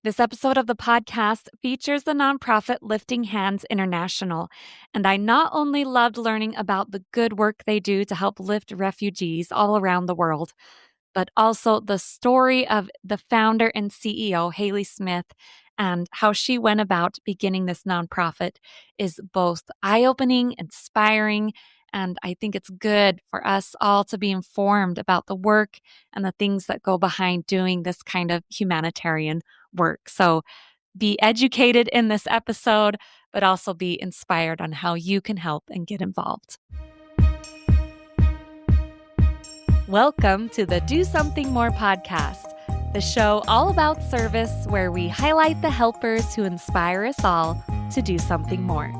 This episode of the podcast features the nonprofit Lifting Hands International, and I not only loved learning about the good work they do to help lift refugees all around the world, but also the story of the founder and CEO, Hayley Smith, and how she went about beginning this nonprofit is both eye-opening, inspiring, and I think it's good for us all to be informed about the work and the things that go behind doing this kind of humanitarian work. So be educated in this episode, but also be inspired on how you can help and get involved. Welcome to the Do Something More podcast, the show all about service where we highlight the helpers who inspire us all to do something more.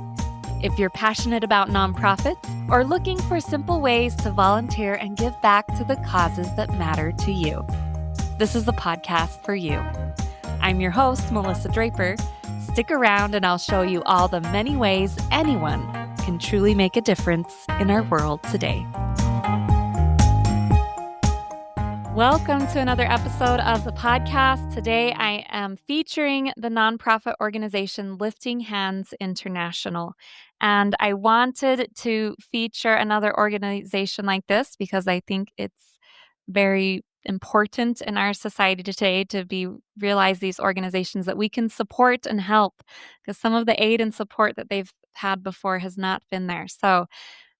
If you're passionate about nonprofits or looking for simple ways to volunteer and give back to the causes that matter to you, this is the podcast for you. I'm your host, Melissa Draper. Stick around and I'll show you all the many ways anyone can truly make a difference in our world today. Welcome to another episode of the podcast. Today I am featuring the nonprofit organization Lifting Hands International. And I wanted to feature another organization like this because I think it's very important in our society today to realize these organizations that we can support and help, because some of the aid and support that they've had before has not been there. So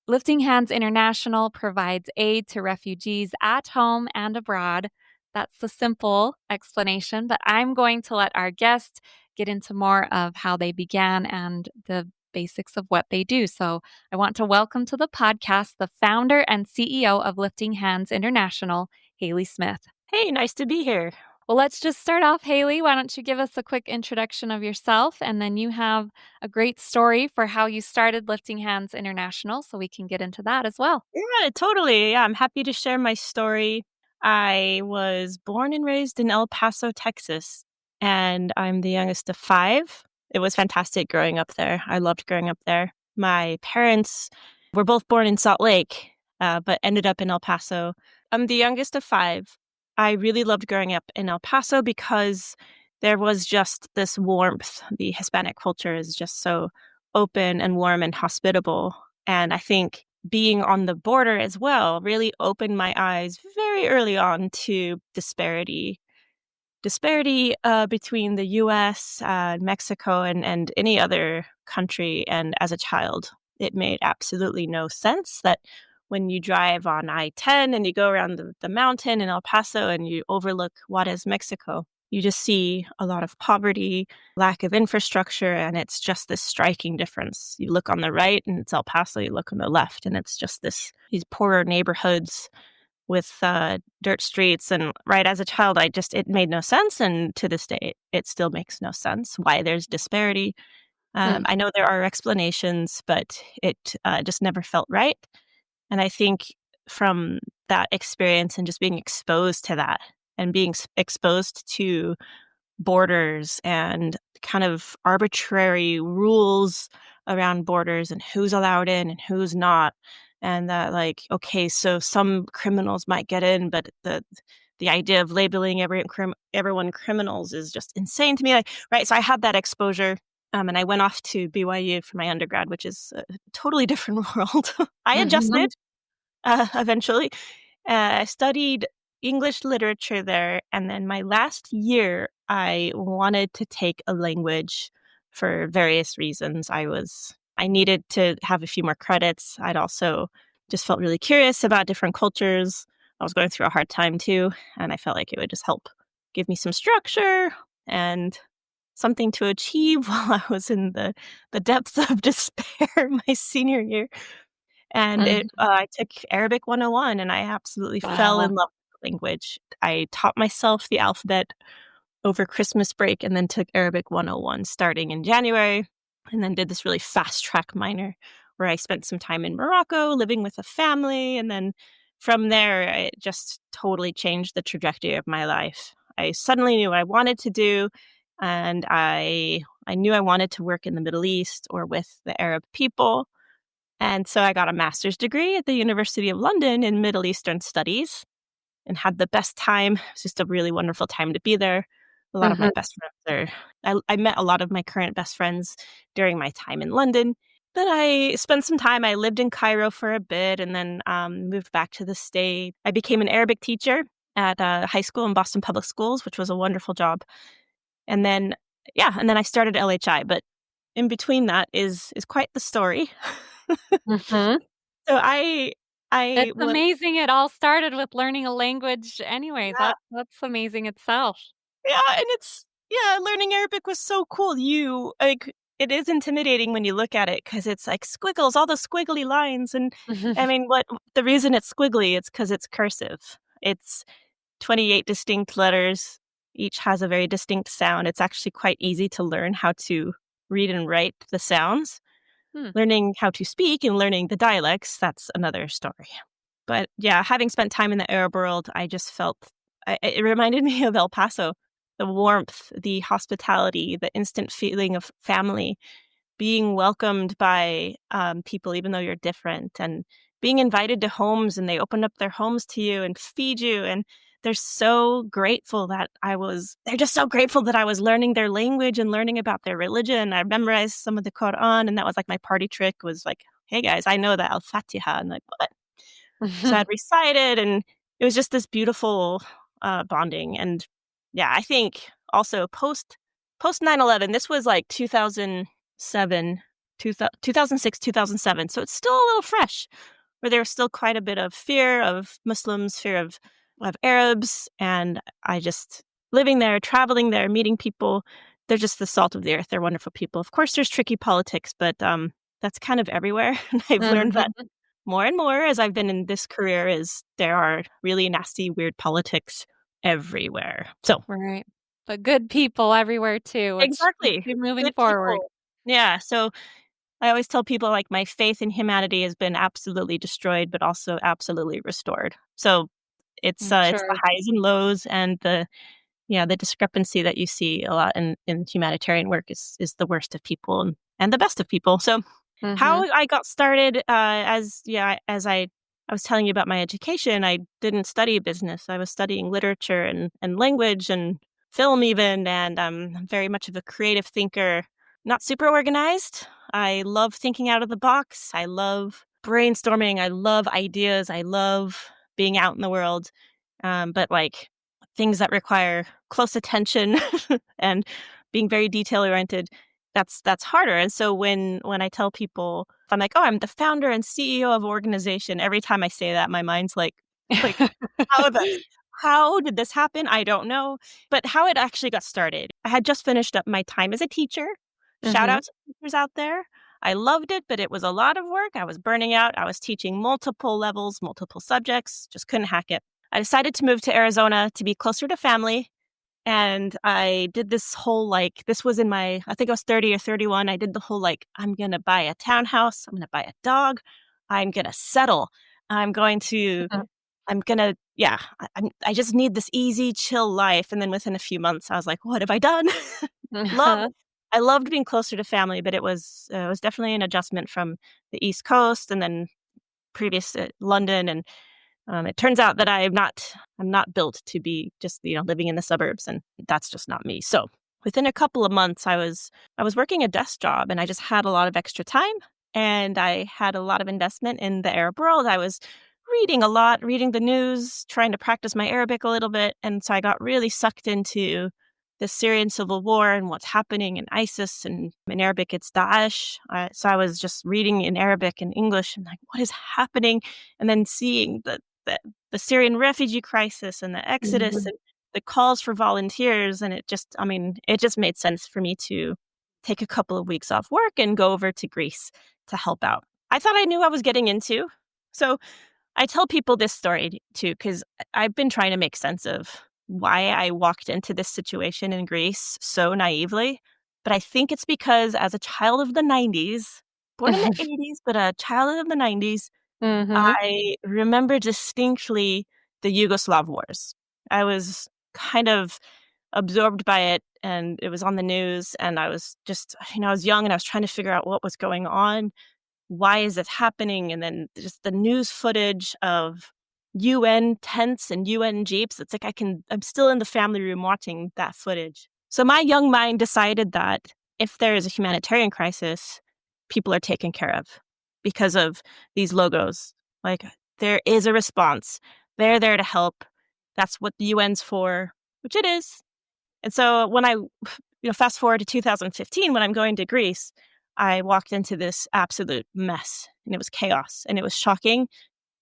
Lifting Hands International provides aid to refugees at home and abroad. That's the simple explanation, but I'm going to let our guest get into more of how they began and the basics of what they do. So I want to welcome to the podcast the founder and CEO of Lifting Hands International, Hayley Smith. Hey, nice to be here. Well, let's just start off, Hayley. Why don't you give us a quick introduction of yourself, and then you have a great story for how you started Lifting Hands International, so we can get into that as well. Yeah, totally. Yeah, I'm happy to share my story. I was born and raised in El Paso, Texas, and I'm the youngest of 5. It was fantastic growing up there. I loved growing up there. My parents were both born in Salt Lake, but ended up in El Paso. I'm the youngest of 5. I really loved growing up in El Paso because there was just this warmth. The Hispanic culture is just so open and warm and hospitable. And I think being on the border as well really opened my eyes very early on to disparity between the U.S., Mexico, and any other country. And as a child, it made absolutely no sense that when you drive on I-10 and you go around the mountain in El Paso and you overlook Juarez, Mexico, you just see a lot of poverty, lack of infrastructure, and it's just this striking difference. You look on the right and it's El Paso, you look on the left and it's just these poorer neighborhoods with dirt streets. And right as a child, it made no sense. And to this day, it still makes no sense why there's disparity. I know there are explanations, but it just never felt right. And I think from that experience and just being exposed to that and being exposed to borders and kind of arbitrary rules around borders and who's allowed in and who's not. And that, like, okay, so some criminals might get in, but the idea of labeling everyone criminals is just insane to me. Right. So I had that exposure. And I went off to BYU for my undergrad, which is a totally different world. I adjusted eventually. I studied English literature there. And then my last year, I wanted to take a language for various reasons. I needed to have a few more credits. I'd also just felt really curious about different cultures. I was going through a hard time too. And I felt like it would just help give me some structure and something to achieve while I was in the depths of despair my senior year. And I took Arabic 101 and I absolutely fell in love with the language. I taught myself the alphabet over Christmas break and then took Arabic 101 starting in January, and then did this really fast track minor where I spent some time in Morocco living with a family. And then from there, it just totally changed the trajectory of my life. I suddenly knew what I wanted to do. And I knew I wanted to work in the Middle East or with the Arab people. And so I got a master's degree at the University of London in Middle Eastern Studies and had the best time. It was just a really wonderful time to be there. A lot of my Mhm. best friends are I met a lot of my current best friends during my time in London. Then I spent some time I lived in Cairo for a bit and then, moved back to the State. I became an Arabic teacher at a high school in Boston Public Schools, which was a wonderful job. And then and then I started LHI, but in between that is quite the story. Mhm. So I It's was amazing it all started with learning a language anyways. yeah, That's amazing itself. yeah, and learning Arabic was so cool. It is intimidating when you look at it because it's like squiggles, all the squiggly lines, and I mean, what the reason it's squiggly, it's because it's cursive. It's 28 distinct letters. Each has a very distinct sound. It's actually quite easy to learn how to read and write the sounds. Hmm. Learning how to speak and learning the dialects, that's another story. But yeah, having spent time in the Arab world, I just felt it reminded me of El Paso, the warmth, the hospitality, the instant feeling of family, being welcomed by people even though you're different, and being invited to homes and they open up their homes to you and feed you. And they're just so grateful that I was learning their language and learning about their religion. I memorized some of the Quran, and that was like my party trick was like, hey guys, I know the Al-Fatiha. And like, what? So I'd recite it, and it was just this beautiful, bonding, and, yeah, I think also post 9/11, this was, like, 2007, 2006, 2007, so it's still a little fresh, where there was still quite a bit of fear of Muslims, fear of Arabs, and I just living there, traveling there, meeting people, they're just the salt of the earth, they're wonderful people. Of course, there's tricky politics, but, that's kind of everywhere, and I've learned that Mhm. more and more as I've been in this career is there are really nasty, weird politics everywhere. So Right. But good people everywhere too, which keeps exactly. you moving Good forward. people. Yeah, so I always tell people, like, my faith in humanity has been absolutely destroyed, but also absolutely restored. So I'm it's the sure. highs and lows and the discrepancy that you see a lot in humanitarian work is the worst of people and the best of people. So how Mhm. I got started, as I was telling you about my education, I didn't study business. I was studying literature and language and film even, and I'm very much of a creative thinker, not super organized. I love thinking out of the box. I love brainstorming. I love ideas. I love being out in the world. But like things that require close attention and being very detail oriented, that's harder. And so when I tell people, if I'm like, "Oh, I'm the founder and CEO of organization," every time I say that, my mind's like, "How this how did this happen? I don't know." But how it actually got started, I had just finished up my time as a teacher. Shout Mhm. out to teachers out there. I loved it, but it was a lot of work. I was burning out. I was teaching multiple levels, multiple subjects, just couldn't hack it. I decided to move to Arizona to be closer to family, and I did this whole, like this was in my I think I was 30 or 31. I did the whole, like, I'm gonna buy a townhouse, I'm gonna buy a dog, I'm gonna settle, I'm going to I'm gonna yeah, I just need this easy, chill life, and then within a few months, I was like, "What have I done?" Love Uh-huh. I loved being closer to family, but it was definitely an adjustment from the East Coast and then previous, London, and it turns out that I'm not built to be just, living in the suburbs, and that's just not me. So, within a couple of months, I was working a desk job, and I just had a lot of extra time, and I had a lot of investment in the Arab world. I was reading a lot, reading the news, trying to practice my Arabic a little bit, and so I got really sucked into the Syrian civil war and what's happening in ISIS, and in Arabic it's Daesh. So I was just reading in Arabic and English and like, what is happening? And then seeing the the Syrian refugee crisis and the exodus Mhm. and the calls for volunteers, and it just made sense for me to take a couple of weeks off work and go over to Greece to help out. I thought I knew what I was getting into. So I tell people this story too because I've been trying to make sense of why I walked into this situation in Greece so naively, but I think it's because as a child of the '90s, born in the '80s, but a child of the '90s, Mhm. I remember distinctly the Yugoslav wars. I was kind of absorbed by it, and it was on the news, and I was just I was young, and I was trying to figure out what was going on. Why is it happening? And then just the news footage of UN tents and UN jeeps. It's like I'm still in the family room watching that footage. So my young mind decided that if there is a humanitarian crisis, people are taken care of because of these logos. Like, there is a response. They're there to help. That's what the UN's for, which it is. And so when I, fast forward to 2015, when I'm going to Greece, I walked into this absolute mess, and it was chaos, and it was shocking,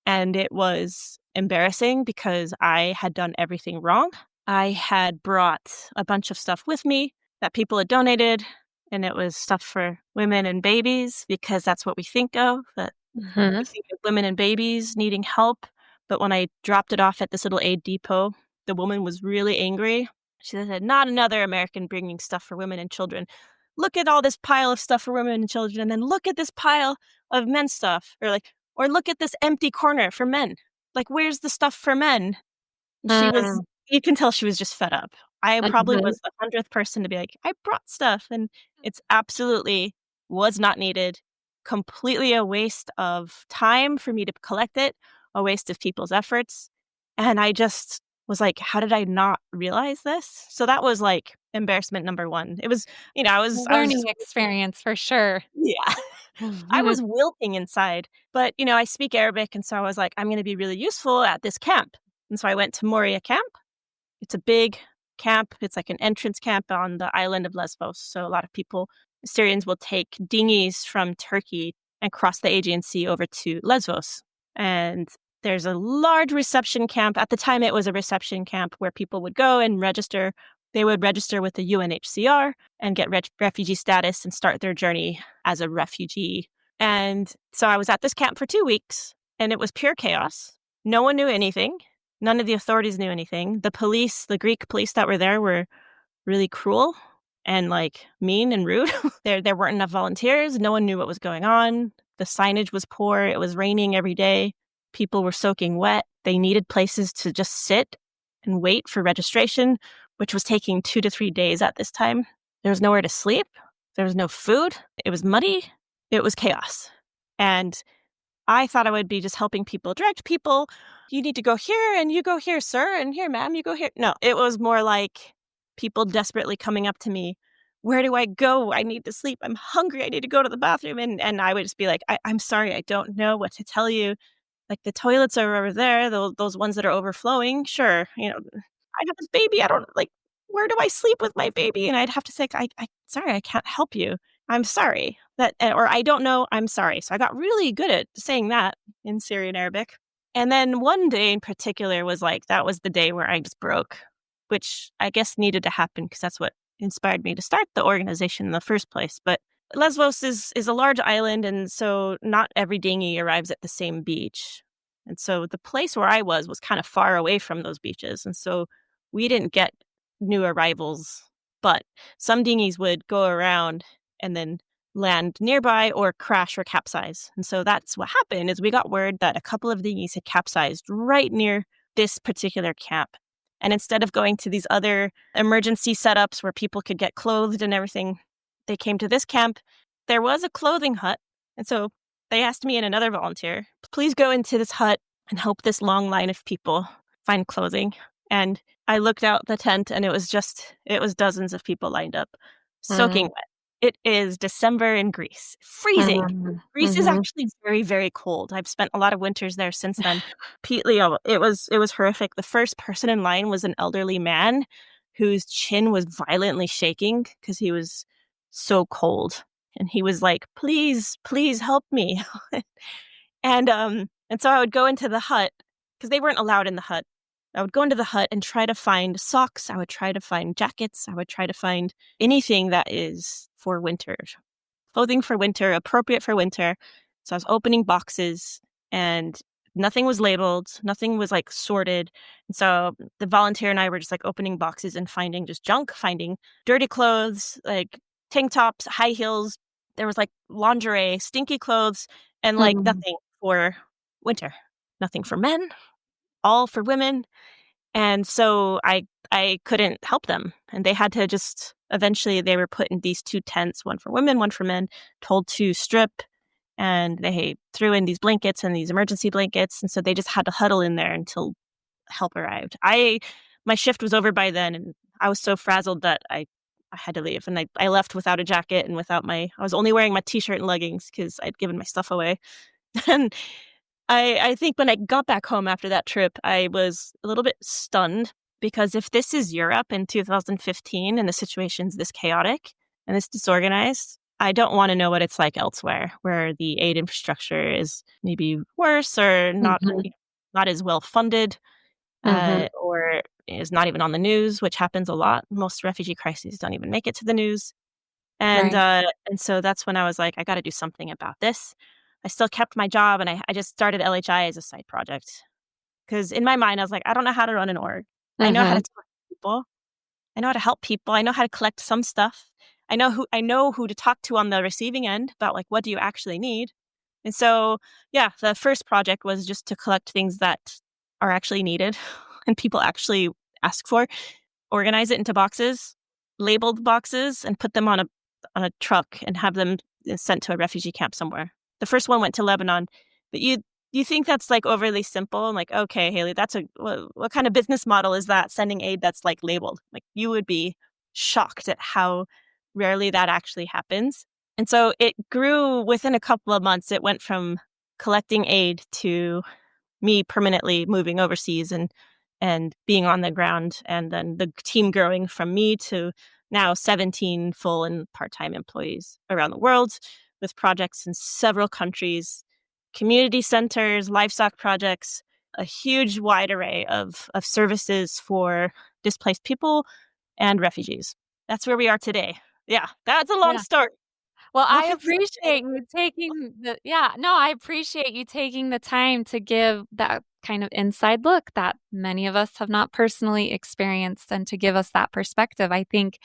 and it was embarrassing because I had done everything wrong. I had brought a bunch of stuff with me that people had donated, and it was stuff for women and babies because that's what we think of, that we think of women and babies needing help. But when I dropped it off at this little aid depot, the woman was really angry. She said, "Not another American bringing stuff for women and children. Look at all this pile of stuff for women and children, and then look at this pile of men's stuff." Or look at this empty corner for men. Like, where's the stuff for men? She was, you can tell she was just fed up. I probably was the 100th person to be like, I brought stuff, and it's absolutely was not needed. Completely a waste of time for me to collect it, a waste of people's efforts. And I just was like, how did I not realize this? So that was like embarrassment number one. It was, I was Learning just, experience for sure. yeah. I was wilting inside, but I speak Arabic, and so I was like, I'm going to be really useful at this camp. And so I went to Moria camp. It's a big camp. It's like an entrance camp on the island of Lesbos. So a lot of people, Syrians, will take dinghies from Turkey and cross the Aegean Sea over to Lesbos. And there's a large reception camp. At the time, it was a reception camp where people would go and register. They would register with the UNHCR and get refugee status and start their journey as a refugee. And so I was at this camp for 2 weeks, and it was pure chaos. No one knew anything. None of the authorities knew anything. The police, the Greek police that were there, were really cruel and like mean and rude. There weren't enough volunteers. No one knew what was going on. The signage was poor. It was raining every day. People were soaking wet. They needed places to just sit and wait for registration, which was taking 2 to 3 days at this time. There was nowhere to sleep. There was no food. It was muddy. It was chaos. And I thought I would be just helping people, direct people. You need to go here, and you go here, sir, and here, ma'am, you go here. No, it was more like people desperately coming up to me. Where do I go? I need to sleep. I'm hungry. I need to go to the bathroom. And I would just be like, I'm sorry. I don't know what to tell you. Like, the toilets are over there, those ones that are overflowing. Sure. I have this baby. I don't, like, where do I sleep with my baby? And I'd have to say, sorry, I can't help you. I'm sorry. Or I don't know, I'm sorry. So I got really good at saying that in Syrian Arabic. And then one day in particular was like, that was the day where I just broke, which I guess needed to happen because that's what inspired me to start the organization in the first place. But Lesbos is a large island, and so not every dinghy arrives at the same beach. And so the place where I was kind of far away from those beaches. And so we didn't get new arrivals, but some dinghies would go around and then land nearby or crash or capsize. And so that's what happened is we got word that a couple of dinghies had capsized right near this particular camp. And instead of going to these other emergency setups where people could get clothed and everything, they came to this camp. There was a clothing hut. And so they asked me and another volunteer, please go into this hut and help this long line of people find clothing. And I looked out the tent, and it was dozens of people lined up, soaking wet. It is December in Greece, freezing. Greece is actually very, very cold. I've spent a lot of winters there since then. It was horrific. The first person in line was an elderly man whose chin was violently shaking because he was so cold. And he was like, please, please help me. And so I would go into the hut because they weren't allowed in the hut. I would go into the hut and try to find socks. I would try to find jackets. I would try to find anything that is for winter, clothing for winter, appropriate for winter. So I was opening boxes, and nothing was labeled. Nothing was like sorted. And so the volunteer and I were just like opening boxes and finding just junk, finding dirty clothes, like tank tops, high heels. There was like lingerie, stinky clothes, and like nothing for winter, nothing for men, all for women. And so I couldn't help them. And they had to eventually they were put in these 2 tents, one for women, one for men, told to strip and they threw in these blankets and these emergency blankets, and so they just had to huddle in there until help arrived. My shift was over by then, and I was so frazzled that I had to leave, and I left without a jacket and without I was only wearing my t-shirt and leggings because I'd given my stuff away. And I think when I got back home after that trip, I was a little bit stunned because if this is Europe in 2015 and the situation's this chaotic and this disorganized, I don't want to know what it's like elsewhere, where the aid infrastructure is maybe worse or Mhm. not as well funded, Mhm. or is not even on the news, which happens a lot. Most refugee crises don't even make it to the news. Right. And so that's when I was like, I got to do something about this. I still kept my job, and I just started LHI as a side project because in my mind I was like, I don't know how to run an org. I know how to Mhm. talk to people. I know how to help people. I know how to collect some stuff. I know who to talk to on the receiving end about like what do you actually need. And so, yeah, the first project was just to collect things that are actually needed and people actually ask for, organize it into boxes, labeled boxes, and put them on a truck and have them sent to a refugee camp somewhere. The first one went to Lebanon, but you think that's like overly simple and like, okay, Hayley, that's what kind of business model is that? Sending aid that's like labeled. Like you would be shocked at how rarely that actually happens. And so it grew within a couple of months. It went from collecting aid to me permanently moving overseas and being on the ground, and then the team growing from me to now 17 full and part-time employees around the world with projects in several countries, community centers, livestock projects, a huge wide array of services for displaced people and refugees. That's where we are today. Yeah, that's a long Yeah. story. Well, I I hope it's okay. appreciate you taking the yeah, no, I appreciate you taking the time to give that kind of inside look that many of us have not personally experienced and to give us that perspective. I think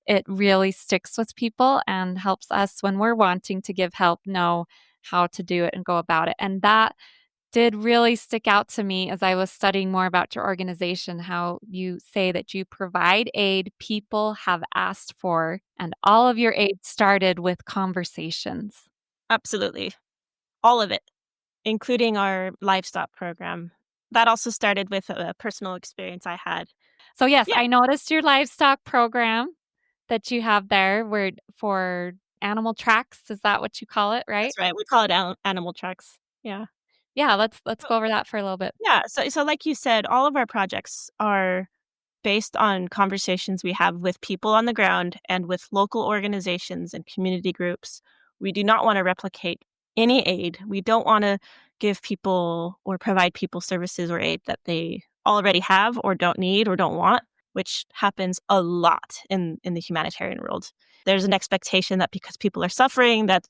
it really sticks with people and helps us when we're wanting to give help know how to do it and go about it. And that did really stick out to me as I was studying more about your organization, how you say that you provide aid people have asked for, and all of your aid started with conversations. Absolutely. All of it, including our livestock program. That also started with a personal experience I had. So, yes, Yeah, I noticed your livestock program that you have there where for animal tracks. Is that what you call it, right? that's right. We call it animal trucks. Yeah. Yeah, let's So, go over that for a little bit. yeah. So like you said, all of our projects are based on conversations we have with people on the ground and with local organizations and community groups. We do not want to replicate any aid. We don't want to give people or provide people services or aid that they already have or don't need or don't want, which happens a lot in the humanitarian world. There's an expectation that because people are suffering that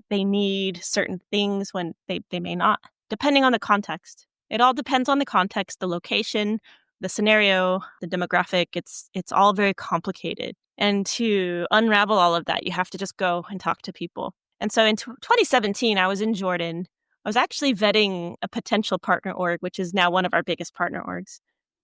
they need certain things when they may not, depending on the context. It all depends on the context, the location, the scenario, the demographic. It's all very complicated. And to unravel all of that, you have to just go and talk to people. And so in 2017, I was in Jordan. I was actually vetting a potential partner org, which is now one of our biggest partner orgs.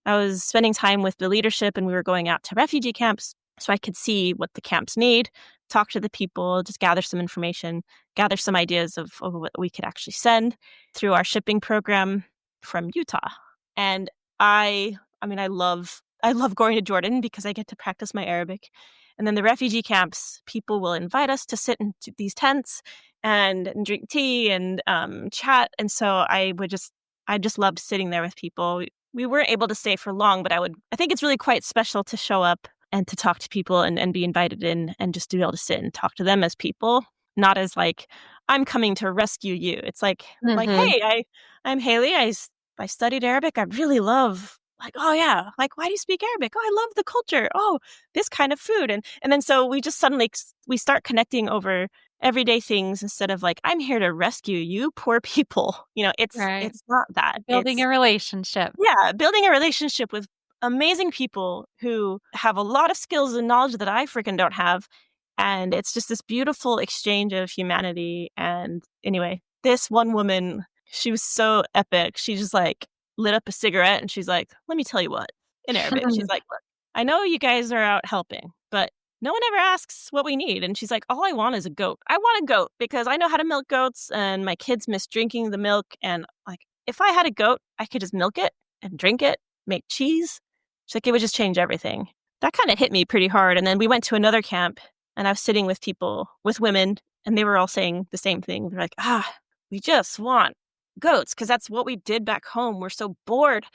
I was spending time with the leadership, and we were going out to refugee camps so I could see what the camps need, talk to the people, just gather some information, gather some ideas of what we could actually send through our shipping program from Utah. And I love going to Jordan because I get to practice my Arabic. And then the refugee camps, people will invite us to sit in these tents and drink tea and chat. And so I just loved sitting there with people. We weren't able to stay for long, but I think it's really quite special to show up and to talk to people and be invited in and just to be able to sit and talk to them as people, not as like, I'm coming to rescue you. It's like, Mhm. hey, I'm Hayley. I studied Arabic. I really love like, oh yeah, like why do you speak Arabic? Oh, I love the culture. Oh, this kind of food. And then so we just suddenly we start connecting over everyday things instead of like, I'm here to rescue you, poor people. Right. It's not that. Building It's a relationship. yeah, building a relationship with amazing people who have a lot of skills and knowledge that I freaking don't have. And it's just this beautiful exchange of humanity. And anyway, this one woman, she was so epic. She just like lit up a cigarette and she's like, let me tell you what, in Arabic. She's like, look, I know you guys are out helping, but no one ever asks what we need. And she's like, all I want is a goat. I want a goat because I know how to milk goats and my kids miss drinking the milk. And like, if I had a goat, I could just milk it and drink it, make cheese. She's like, it would just change everything. That kind of hit me pretty hard. And then we went to another camp and I was sitting with people, with women, and they were all saying the same thing. They're like, we just want goats because that's what we did back home. We're so bored.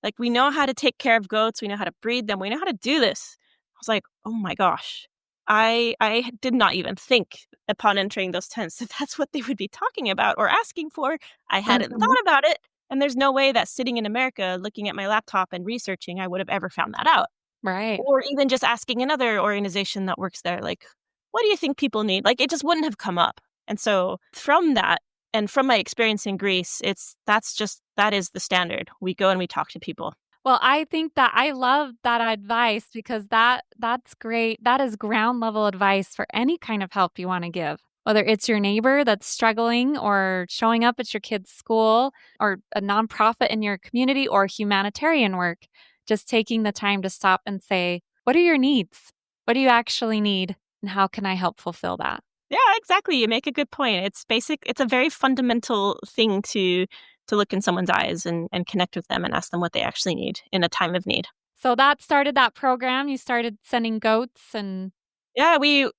Like, we know how to take care of goats. We know how to breed them. We know how to do this. I was like, oh my gosh. I did not even think upon entering those tents that that's what they would be talking about or asking for. I hadn't Mhm. thought about it. And there's no way that sitting in America looking at my laptop and researching, I would have ever found that out. Right. Or even just asking another organization that works there, like, what do you think people need? Like, it just wouldn't have come up. And so from that, and from my experience in Greece, that is the standard. We go and we talk to people. Well, I think that I love that advice because that's great. That is ground level advice for any kind of help you wanna give. Whether it's your neighbor that's struggling or showing up at your kid's school or a nonprofit in your community or humanitarian work, just taking the time to stop and say, "What are your needs? What do you actually need, and how can I help fulfill that?" Yeah, exactly. You make a good point. It's a very fundamental thing to look in someone's eyes and connect with them and ask them what they actually need in a time of need. So that started that program. You started sending goats and Yeah, we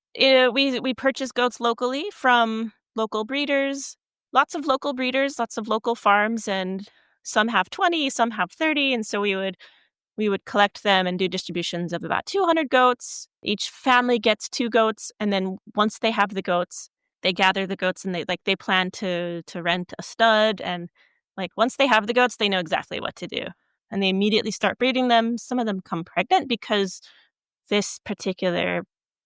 purchase goats locally from local breeders. Lots of local farms, and some have 20, some have 30, and so we would collect them and do distributions of about 200 goats. Each family gets 2 goats, and then once they have the goats, they gather the goats and they plan to rent a stud, and like once they have the goats, they know exactly what to do. And they immediately start breeding them. Some of them come pregnant because this particular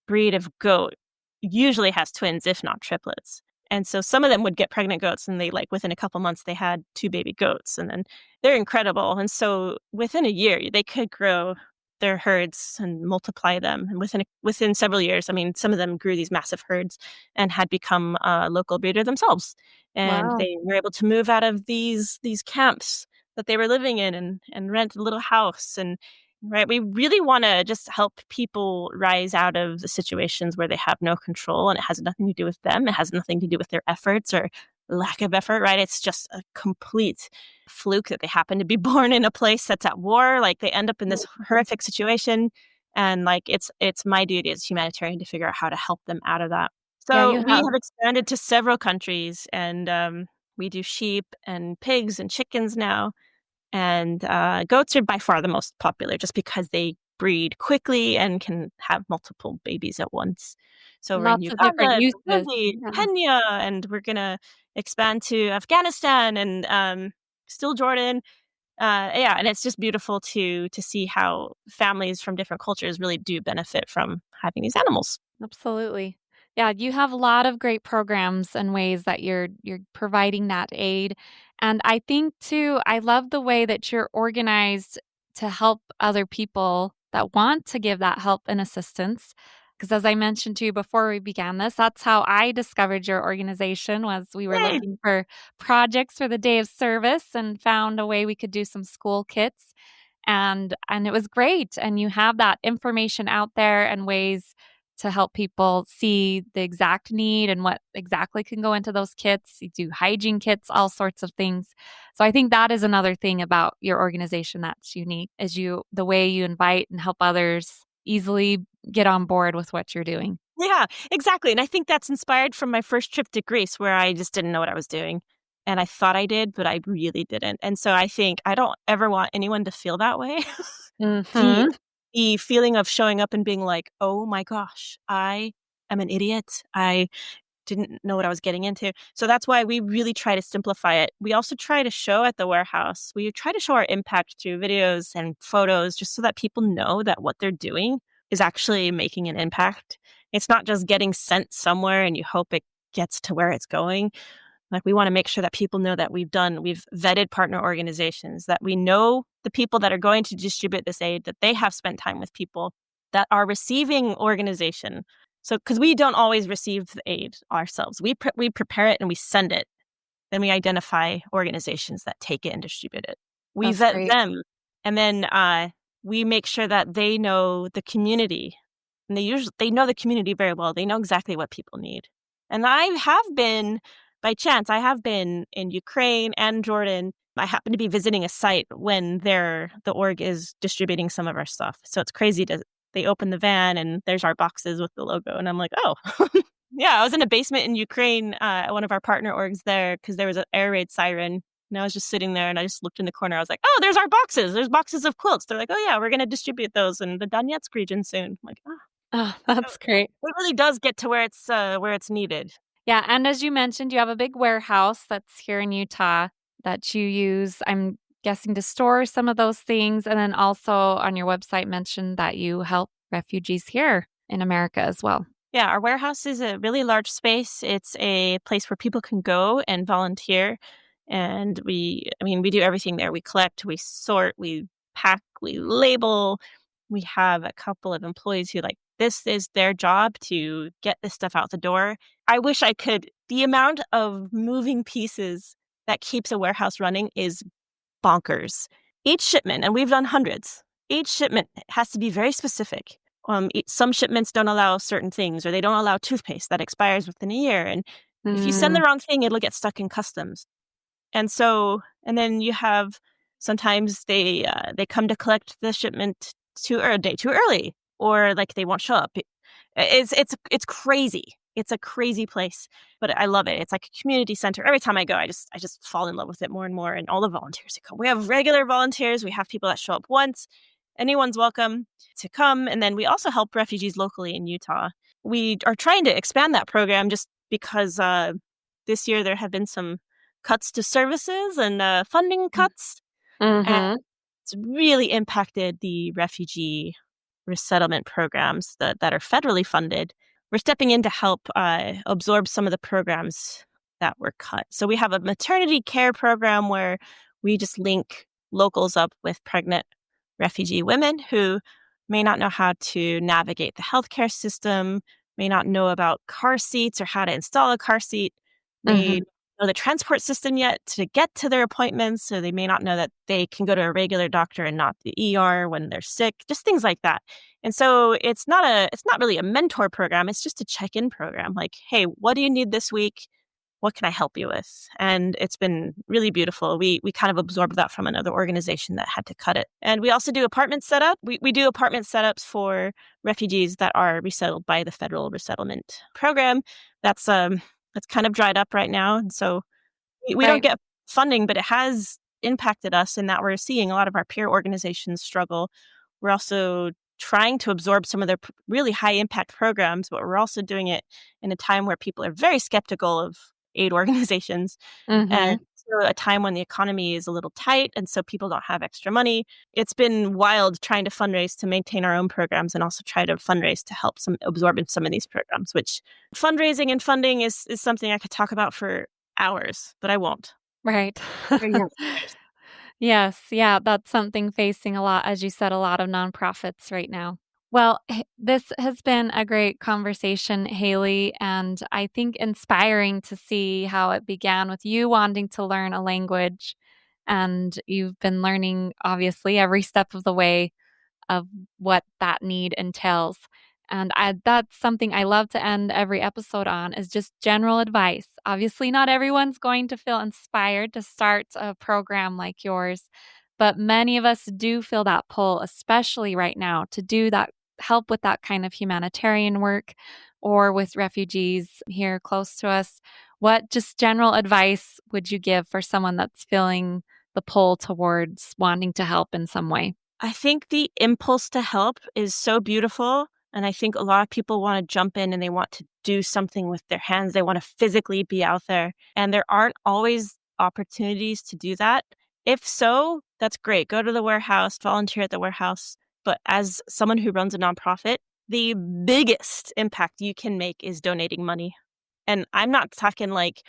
breed of goat usually has twins, if not triplets. And so some of them would get pregnant goats and they within a couple months they had 2 baby goats, and then they're incredible. And so within a year they could grow their herds and multiply them. And within several years, I mean, some of them grew these massive herds and had become a local breeder themselves. And wow. they were able to move out of these camps that they were living in and rent a little house. And right, we really want to just help people rise out of the situations where they have no control, and it has nothing to do with them. It has nothing to do with their efforts or lack of effort, right? It's just a complete fluke that they happen to be born in a place that's at war. Like, they end up in this horrific situation, and like it's my duty as a humanitarian to figure out how to help them out of that. Yeah, So you we have. have expanded to several countries, and we do sheep and pigs and chickens now, and goats are by far the most popular just because they breed quickly and can have multiple babies at once. So we're in Lots of different Uganda, uses. Burundi, Yeah. Kenya, and we're gonna expand to Afghanistan and still Jordan. Yeah, and it's just beautiful to see how families from different cultures really do benefit from having these animals. Absolutely. Yeah, you have a lot of great programs and ways that you're providing that aid. And I think too, I love the way that you're organized to help other people that want to give that help and assistance. Because as I mentioned to you before we began this, that's how I discovered your organization was we were Yay! looking for projects for the day of service and found a way we could do some school kits. And it was great. And you have that information out there and ways to help people see the exact need and what exactly can go into those kits. You do hygiene kits, all sorts of things. So I think that is another thing about your organization that's unique is the way you invite and help others easily get on board with what you're doing. Yeah, exactly, and I think that's inspired from my first trip to Greece where I just didn't know what I was doing, and I thought I did, but I really didn't, and so I think I don't ever want anyone to feel that way. The Mhm. the feeling of showing up and being like, "Oh my gosh, I am an idiot. I didn't know what I was getting into." So that's why we really try to simplify it. We also try to show at the warehouse. We try to show our impact through videos and photos just so that people know that what they're doing is actually making an impact. It's not just getting sent somewhere and you hope it gets to where it's going. Like, we wanna make sure that people know that we've vetted partner organizations, that we know the people that are going to distribute this aid, that they have spent time with people that are receiving organization. So, because we don't always receive the aid ourselves. We prepare it and we send it, then we identify organizations that take it and distribute it. We That's vet great. them, and then, we make sure that they know the community and they know the community very well. They know exactly what people need. And I have been in Ukraine and Jordan. I happen to be visiting a site when the org is distributing some of our stuff. So it's crazy they open the van and there's our boxes with the logo. And I'm like, oh, yeah, I was in a basement in Ukraine at one of our partner orgs there because there was an air raid siren. And I was just sitting there and I just looked in the corner. I was like, oh, there's our boxes. There's boxes of quilts. They're like, oh, yeah, we're going to distribute those in the Donetsk region soon. I'm like, oh, Oh, that's great. it really does get to where it's needed. Yeah, and as you mentioned, you have a big warehouse that's here in Utah that you use, I'm guessing, to store some of those things, and then also on your website mentioned that you help refugees here in America as well. Yeah, our warehouse is a really large space. It's a place where people can go and volunteer. And we do everything there. We collect, we sort, we pack, we label. We have a couple of employees who this is their job to get this stuff out the door. I wish I could. The amount of moving pieces that keeps a warehouse running is bonkers. Each shipment, and we've done hundreds, each shipment has to be very specific. Some shipments don't allow certain things, or they don't allow toothpaste that expires within a year. And if you send the wrong thing, it'll get stuck in customs. And then you have sometimes they come to collect the shipment a day too early, or they won't show up. It's crazy. It's a crazy place, but I love it. It's like a community center. Every time I go, I just fall in love with it more and more. And all the volunteers who come, we have regular volunteers. We have people that show up once. Anyone's welcome to come. And then we also help refugees locally in Utah. We are trying to expand that program just because this year there have been some cuts to services and funding cuts. And it's really impacted the refugee resettlement programs that are federally funded. We're stepping in to help absorb some of the programs that were cut. So we have a maternity care program where we just link locals up with pregnant refugee women who may not know how to navigate the healthcare system, may not know about car seats or how to install a car seat, may know the transport system yet to get to their appointments, so they may not know that they can go to a regular doctor and not the ER when they're sick, just things like that. And so it's not really a mentor program, it's just a check-in program. Like, hey, what do you need this week? What can I help you with? And it's been really beautiful. We kind of absorbed that from another organization that had to cut it. And we also do apartment setup. We do apartment setups for refugees that are resettled by the federal resettlement program. That's kind of dried up right now. And so we don't get funding, but it has impacted us in that we're seeing a lot of our peer organizations struggle. We're also trying to absorb some of their really high impact programs, but we're also doing it in a time where people are very skeptical of aid organizations. And so a time when the economy is a little tight and so people don't have extra money. It's been wild trying to fundraise to maintain our own programs and also try to fundraise to help absorb in some of these programs, which fundraising and funding is something I could talk about for hours, but I won't. Right. Yes. Yeah. That's something facing a lot, as you said, a lot of nonprofits right now. Well, this has been a great conversation, Hayley, and I think inspiring to see how it began with you wanting to learn a language. And you've been learning, obviously, every step of the way of what that need entails. And that's something I love to end every episode on is just general advice. Obviously, not everyone's going to feel inspired to start a program like yours, but many of us do feel that pull, especially right now, to do that, help with that kind of humanitarian work or with refugees here close to us. What just general advice would you give for someone that's feeling the pull towards wanting to help in some way? I think the impulse to help is so beautiful. And I think a lot of people want to jump in and they want to do something with their hands. They want to physically be out there. And there aren't always opportunities to do that. If so, that's great. Go to the warehouse, volunteer at the warehouse. But as someone who runs a nonprofit, the biggest impact you can make is donating money. And I'm not talking like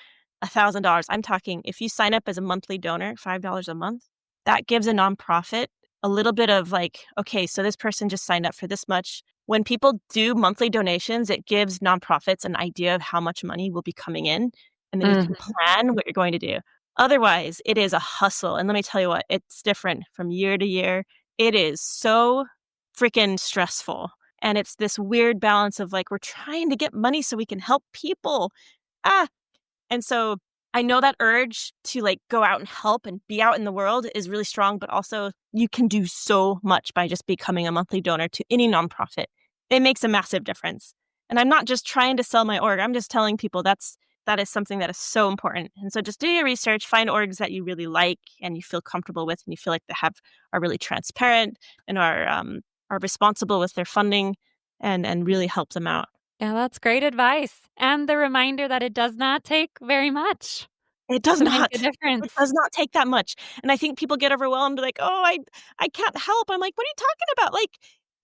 $1,000. I'm talking if you sign up as a monthly donor, $5 a month, that gives a nonprofit a little bit of okay, so this person just signed up for this much. When people do monthly donations, it gives nonprofits an idea of how much money will be coming in, and then you can plan what you're going to do. Otherwise, it is a hustle. And let me tell you what, it's different from year to year. It is so freaking stressful. And it's this weird balance of like, we're trying to get money so we can help people. Ah, and so I know that urge to like go out and help and be out in the world is really strong, but also you can do so much by just becoming a monthly donor to any nonprofit. It makes a massive difference. And I'm not just trying to sell my org. I'm just telling people that is something that is so important. And so just do your research, find orgs that you really like and you feel comfortable with and you feel like are really transparent and are responsible with their funding and really help them out. Yeah, that's great advice. And the reminder that it does not take very much It does to make a not. It difference. does not take that much. And I think people get overwhelmed like, "Oh, I can't help." I'm like, "What are you talking about?" Like,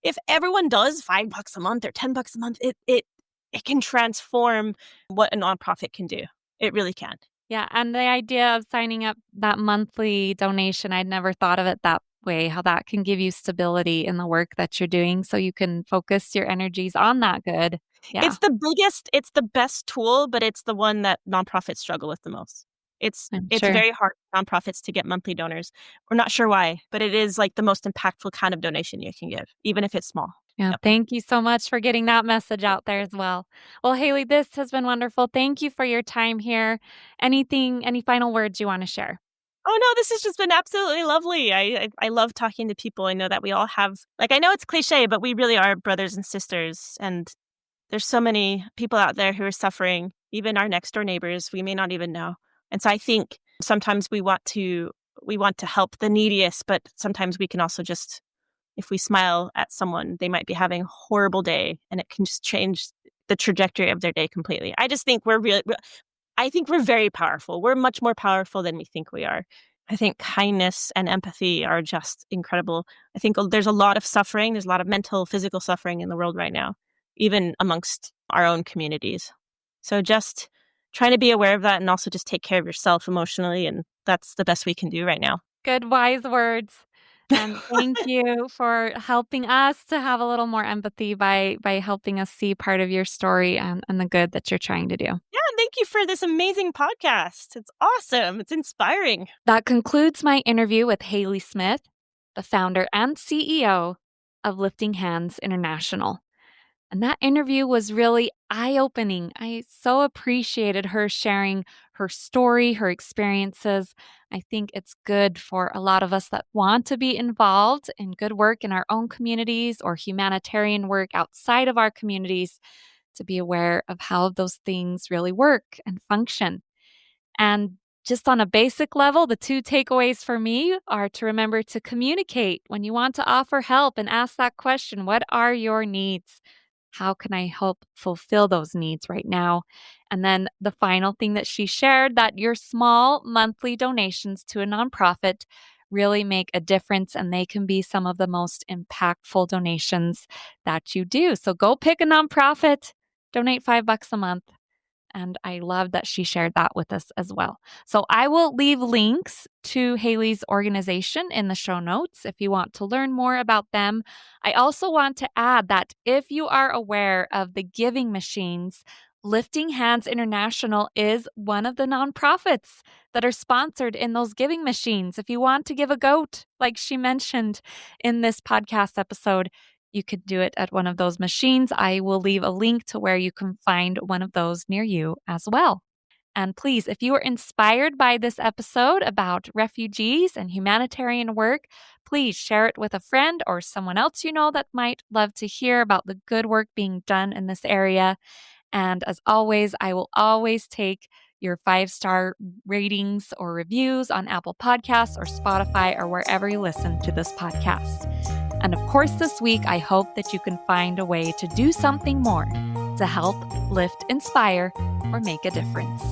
if everyone does $5 a month or $10 a month, it can transform what a nonprofit can do. It really can. Yeah, and the idea of signing up that monthly donation, I'd never thought of it that way, how that can give you stability in the work that you're doing so you can focus your energies on that good. Yeah, It's the best tool, but it's the one that nonprofits struggle with the most. I'm It's sure. very hard for nonprofits to get monthly donors. We're not sure why, but it is like the most impactful kind of donation you can give, even if it's small. Yeah, Yep. thank you so much for getting that message out there as well. Well, Haley, this has been wonderful. Thank you for your time here. Any final words you want to share? Oh, no, this has just been absolutely lovely. I love talking to people. I know that we all have like, I know it's cliché, but we really are brothers and sisters, and there's so many people out there who are suffering, even our next door neighbors, we may not even know. And so I think sometimes we want to help the neediest, but sometimes we can also just if we smile at someone, they might be having a horrible day, and it can just change the trajectory of their day completely. I just think I think we're very powerful. We're much more powerful than we think we are. I think kindness and empathy are just incredible. I think there's a lot of suffering. There's a lot of mental, physical suffering in the world right now, even amongst our own communities. So just trying to be aware of that and also just take care of yourself emotionally. And that's the best we can do right now. Good, wise words. And thank you for helping us to have a little more empathy by helping us see part of your story and the good that you're trying to do. Yeah, thank you for this amazing podcast. It's awesome. It's inspiring. That concludes my interview with Hayley Smith, the founder and CEO of Lifting Hands International. And that interview was really eye-opening. I so appreciated her sharing her story, her experiences. I think it's good for a lot of us that want to be involved in good work in our own communities or humanitarian work outside of our communities to be aware of how those things really work and function. And just on a basic level, the two takeaways for me are to remember to communicate when you want to offer help and ask that question, what are your needs? How can I help fulfill those needs right now? And then the final thing that she shared, that your small monthly donations to a nonprofit really make a difference and they can be some of the most impactful donations that you do. So go pick a nonprofit, donate $5 a month. And I love that she shared that with us as well. So I will leave links to Hayley's organization in the show notes if you want to learn more about them. I also want to add that if you are aware of the giving machines, Lifting Hands International is one of the nonprofits that are sponsored in those giving machines. If you want to give a goat, like she mentioned in this podcast episode, you could do it at one of those machines. I will leave a link to where you can find one of those near you as well. And please, if you were inspired by this episode about refugees and humanitarian work, please share it with a friend or someone else you know that might love to hear about the good work being done in this area. And as always, I will always take your 5-star ratings or reviews on Apple Podcasts or Spotify or wherever you listen to this podcast. And of course, this week, I hope that you can find a way to do something more to help lift, inspire, or make a difference.